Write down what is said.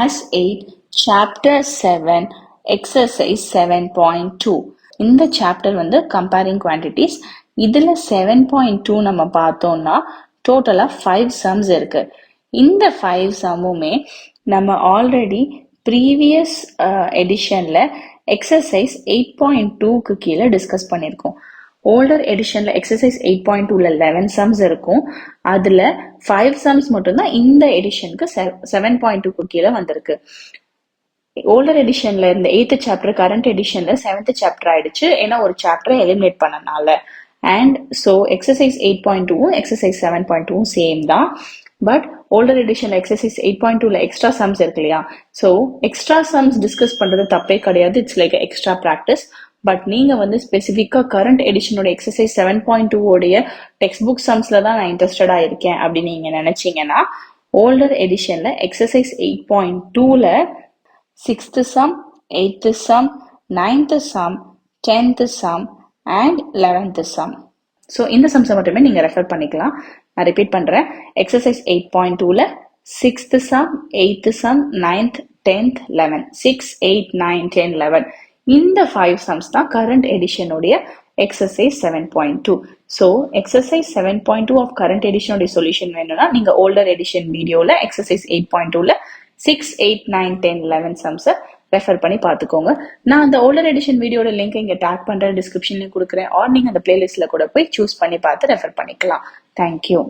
Class 8, Chapter 7, Exercise 7.2. இந்த chapter வந்து comparing quantities. இதில் 7.2 நம்ம பார்த்தோம்னா டோட்டலாக 5 சம்ஸ் இருக்கு. இந்த 5 சம்முமே நம்ம ஆல்ரெடி ப்ரீவியஸ் எடிஷனில் எக்ஸசைஸ் 8.2க்கு கீழே டிஸ்கஸ் பண்ணியிருக்கோம். ஓல்டர் எடிஷன்ல எக்ஸசைஸ் 8.2ல 11 சம்ஸ் இருக்கும். அதுல 5 சம்ஸ் மட்டும்தான் இந்த எடிஷனுக்கு 7.2க்கு கீழே வந்திருக்கு. ஓல்டர் எடிஷன்ல இருந்த 8th chapter current எடிஷன்ல 7th chapter ஆயிடுச்சு, ஏன்னா ஒரு சாப்டரை எலிமினேட் பண்ணனால. அண்ட் ஸோ எக்ஸசைஸ் 8.2வும் எக்ஸசைஸ் 7.2வும் சேம் தான். பட் ஓல்டர் எடிஷன்ல எக்ஸசைஸ் 8.2ல எக்ஸ்ட்ரா சம்ஸ் இருக்கு இல்லையா, ஸோ எக்ஸ்ட்ரா சம்ஸ் டிஸ்கஸ் பண்றது தப்பே கிடையாது. It's like extra practice. But நீங்க வந்து ஸ்பெசிஃபிக்கா கரண்ட் எடிஷனோட எக்ஸசைஸ் 7.2 உடைய டெக்ஸ்ட் புக் சம்ஸ்ல தான் நான் இன்ட்ரெஸ்டடா இருக்கேன் அப்படின்னு நீங்க நினைச்சீங்கன்னா ஓல்டர் எடிஷன்ல எக்ஸசைஸ் 8.2ல 6th sum, 8th sum, 9th sum, 10th sum and 11th sum. So இந்த சம்ஸை மட்டுமே நீங்க ரெஃபர் பண்ணிக்கலாம். நான் ரிப்பீட் பண்றேன். எக்ஸசைஸ் 8.2ல 6th sum, 8th sum, 9th, 10th, 11. 6, 8, 9, 10, 11. இந்த 5 sums தான் கரண்ட் எடிஷனுடைய exercise 7.2. So exercise 7.2 of current எடிஷனுடைய சொல்யூஷன் வேணும்னா நீங்க ஓல்டர் எடிஷன் வீடியோல எக்ஸசைஸ் 8.2ல 6, 8, 9, 10, 11 சம்ஸை ரெஃபர் பண்ணி பார்த்துக்கோங்க. நான் அந்த ஓல்டர் எடிஷன் வீடியோட லிங்க் இங்கே டேக் பண்ணுற டிஸ்கிரிப்ஷன்லையும் கொடுக்குறேன். ஆர் நீங்கள் அந்த பிளேலிஸ்ட்டில் கூட போய் சூஸ் பண்ணி பார்த்து ரெஃபர் பண்ணிக்கலாம். தேங்க்யூ.